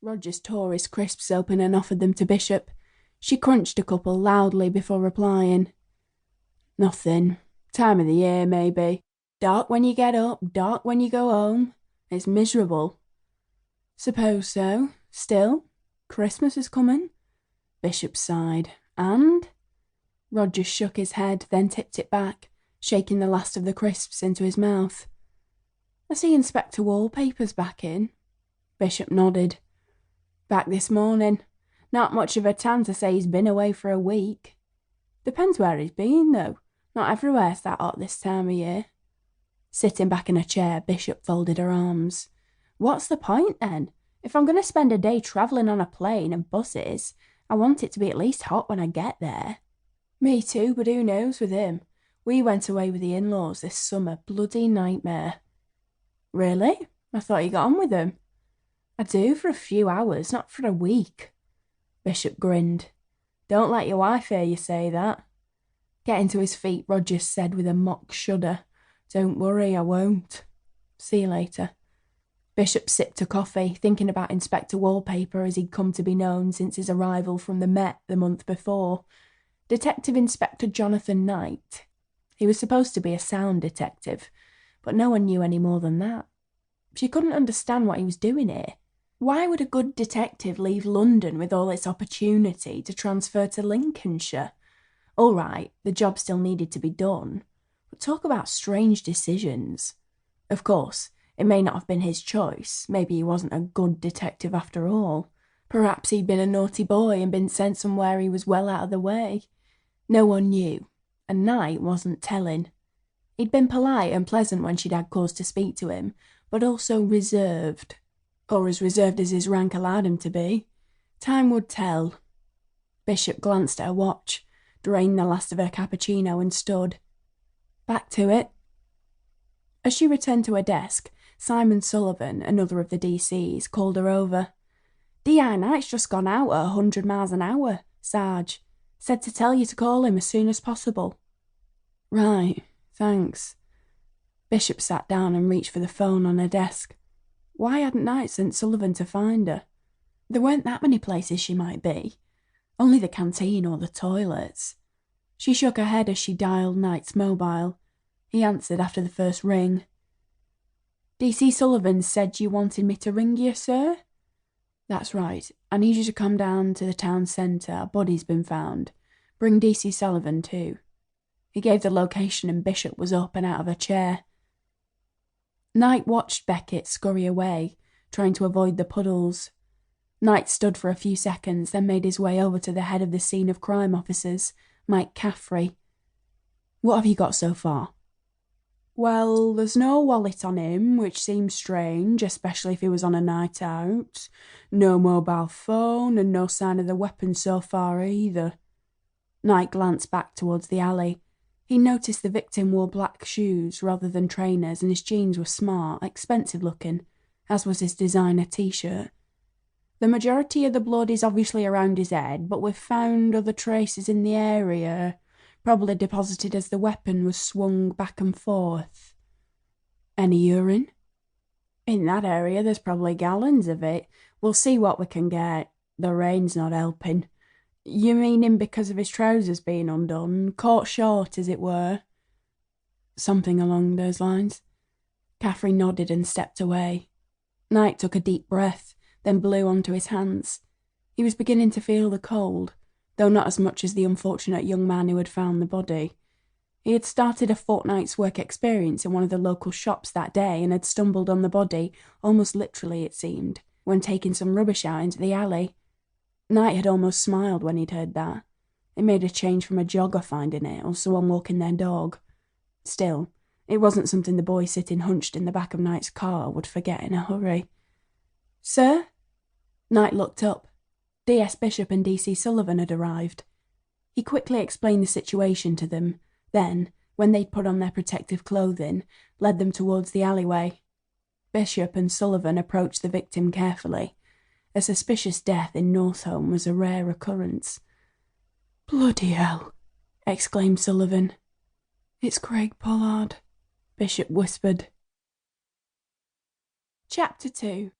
Rogers tore his crisps open and offered them to Bishop. She crunched a couple loudly before replying. Nothing. Time of the year, maybe. Dark when you get up, dark when you go home. It's miserable. Suppose so. Still, Christmas is coming. Bishop sighed. And? Rogers shook his head, then tipped it back, shaking the last of the crisps into his mouth. I see Inspector Wallpaper's back in. Bishop nodded. Back this morning. Not much of a tan to say he's been away for a week. Depends where he's been, though. Not everywhere's that hot this time of year. Sitting back in a chair, Bishop folded her arms. What's the point, then? If I'm going to spend a day travelling on a plane and buses, I want it to be at least hot when I get there. Me too, but who knows with him? We went away with the in-laws this summer. Bloody nightmare. Really? I thought you got on with them. I do for a few hours, not for a week. Bishop grinned. Don't let your wife hear you say that. Getting to his feet, Rogers said with a mock shudder. Don't worry, I won't. See you later. Bishop sipped a coffee, thinking about Inspector Wallpaper as he'd come to be known since his arrival from the Met the month before. Detective Inspector Jonathan Knight. He was supposed to be a sound detective, but no one knew any more than that. She couldn't understand what he was doing here. Why would a good detective leave London with all its opportunity to transfer to Lincolnshire? All right, the job still needed to be done, but talk about strange decisions. Of course, it may not have been his choice. Maybe he wasn't a good detective after all. Perhaps he'd been a naughty boy and been sent somewhere he was well out of the way. No one knew, and Knight wasn't telling. He'd been polite and pleasant when she'd had cause to speak to him, but also reserved. Or as reserved as his rank allowed him to be. Time would tell. Bishop glanced at her watch, drained the last of her cappuccino and stood. Back to it. As she returned to her desk, Simon Sullivan, another of the DCs, called her over. D.I. Knight's just gone out at 100 miles an hour, Sarge. Said to tell you to call him as soon as possible. Right, thanks. Bishop sat down and reached for the phone on her desk. Why hadn't Knight sent Sullivan to find her? There weren't that many places she might be. Only the canteen or the toilets. She shook her head as she dialed Knight's mobile. He answered after the first ring. DC Sullivan said you wanted me to ring you, sir? That's right. I need you to come down to the town centre. A body's been found. Bring DC Sullivan too. He gave the location and Bishop was up and out of her chair. Knight watched Beckett scurry away, trying to avoid the puddles. Knight stood for a few seconds, then made his way over to the head of the scene of crime officers, Mike Caffrey. What have you got so far? Well, there's no wallet on him, which seems strange, especially if he was on a night out. No mobile phone, and no sign of the weapon so far either. Knight glanced back towards the alley. He noticed the victim wore black shoes rather than trainers, and his jeans were smart, expensive looking, as was his designer t-shirt. The majority of the blood is obviously around his head, but we've found other traces in the area, probably deposited as the weapon was swung back and forth. Any urine? In that area there's probably gallons of it. We'll see what we can get. The rain's not helping. You meaning because of his trousers being undone, caught short, as it were? Something along those lines. Caffrey nodded and stepped away. Knight took a deep breath, then blew onto his hands. He was beginning to feel the cold, though not as much as the unfortunate young man who had found the body. He had started a fortnight's work experience in one of the local shops that day and had stumbled on the body, almost literally it seemed, when taking some rubbish out into the alley. Knight had almost smiled when he'd heard that. It made a change from a jogger finding it or someone walking their dog. Still, it wasn't something the boy sitting hunched in the back of Knight's car would forget in a hurry. Sir? Knight looked up. D.S. Bishop and D.C. Sullivan had arrived. He quickly explained the situation to them, then, when they'd put on their protective clothing, led them towards the alleyway. Bishop and Sullivan approached the victim carefully. A suspicious death in Northolme was a rare occurrence. Bloody hell, exclaimed Sullivan. It's Craig Pollard, Bishop whispered. Chapter 2.